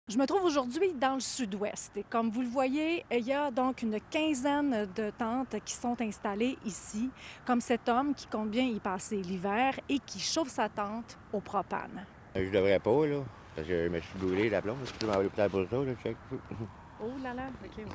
Je me trouve aujourd'hui dans le sud-ouest et comme vous le voyez, il y a donc une quinzaine de tentes qui sont installées ici, comme cet homme qui compte bien y passer l'hiver et qui chauffe sa tente au propane. Je devrais pas, là, parce que je me suis brûlé la plombe. Je m'en vais à l'hôpital pour ça, là, check. Oh là là, OK, ouais.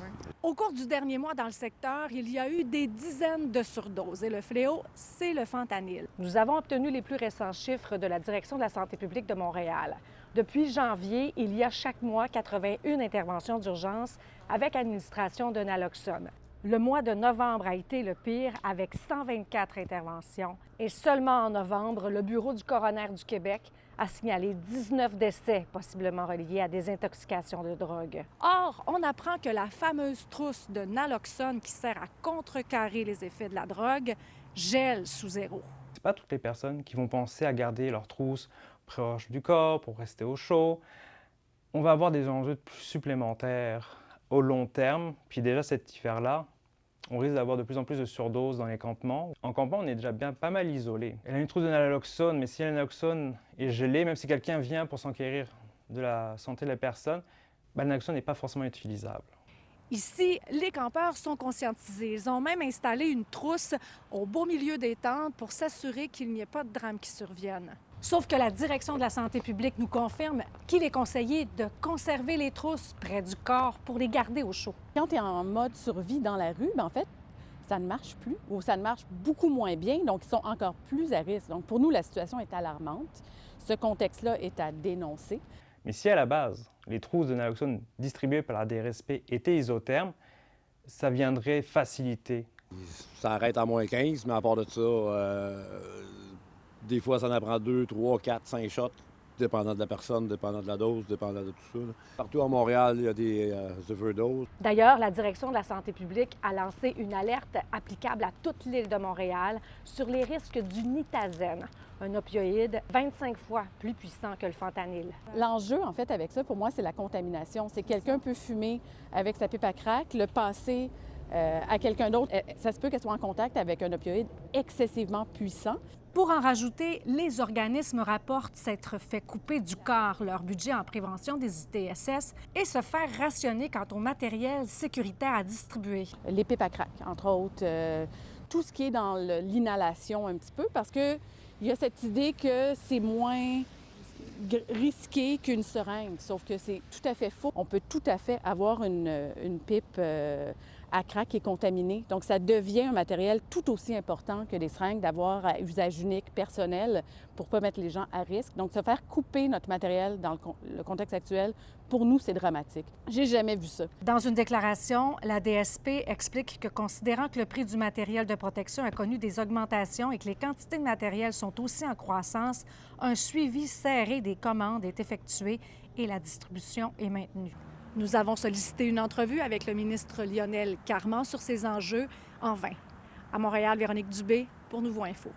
Au cours du dernier mois dans le secteur, il y a eu des dizaines de surdoses et le fléau, c'est le fentanyl. Nous avons obtenu les plus récents chiffres de la Direction de la santé publique de Montréal. Depuis janvier, il y a chaque mois 81 interventions d'urgence avec administration de naloxone. Le mois de novembre a été le pire avec 124 interventions. Et seulement en novembre, le Bureau du coroner du Québec a signalé 19 décès possiblement reliés à des intoxications de drogue. Or, on apprend que la fameuse trousse de naloxone qui sert à contrecarrer les effets de la drogue gèle sous zéro. C'est pas toutes les personnes qui vont penser à garder leur trousse proche du corps pour rester au chaud. On va avoir des enjeux supplémentaires au long terme. Puis déjà cet hiver-là, on risque d'avoir de plus en plus de surdoses dans les campements. En campement, on est déjà pas mal isolé. Elle a une trousse de naloxone, mais si la naloxone est gelée, même si quelqu'un vient pour s'enquérir de la santé de la personne, le naloxone n'est pas forcément utilisable. Ici, les campeurs sont conscientisés. Ils ont même installé une trousse au beau milieu des tentes pour s'assurer qu'il n'y ait pas de drame qui survienne. Sauf que la Direction de la santé publique nous confirme qu'il est conseillé de conserver les trousses près du corps pour les garder au chaud. Quand tu es en mode survie dans la rue, en fait, ça ne marche plus ou ça ne marche beaucoup moins bien, donc ils sont encore plus à risque. Donc pour nous, la situation est alarmante. Ce contexte-là est à dénoncer. Mais si à la base, les trousses de naloxone distribuées par la DRSP étaient isothermes, ça viendrait faciliter. Ça arrête à moins 15, mais à part de ça, des fois, ça en prend 2, 3, 4, 5 shots, dépendant de la personne, dépendant de la dose, dépendant de tout ça, là. Partout à Montréal, il y a des overdoses. D'ailleurs, la Direction de la santé publique a lancé une alerte applicable à toute l'île de Montréal sur les risques du nitazène, un opioïde 25 fois plus puissant que le fentanyl. L'enjeu, en fait, avec ça, pour moi, c'est la contamination. C'est que quelqu'un peut fumer avec sa pipe à crack, le passer à quelqu'un d'autre. Ça se peut qu'elle soit en contact avec un opioïde excessivement puissant. Pour en rajouter, les organismes rapportent s'être fait couper du corps leur budget en prévention des ITSS et se faire rationner quant au matériel sécuritaire à distribuer. Les pipes à crack, entre autres, tout ce qui est dans l'inhalation un petit peu, parce qu'il y a cette idée que c'est moins risqué qu'une seringue, sauf que c'est tout à fait faux. On peut tout à fait avoir une pipe à crack qui est contaminée. Donc, ça devient un matériel tout aussi important que les seringues d'avoir à usage unique personnel pour ne pas mettre les gens à risque. Donc, se faire couper notre matériel dans le contexte actuel, pour nous, c'est dramatique. J'ai jamais vu ça. Dans une déclaration, la DSP explique que considérant que le prix du matériel de protection a connu des augmentations et que les quantités de matériel sont aussi en croissance, un suivi serré des commandes est effectué et la distribution est maintenue. Nous avons sollicité une entrevue avec le ministre Lionel Carman sur ces enjeux en vain. À Montréal, Véronique Dubé pour Nouveau Info.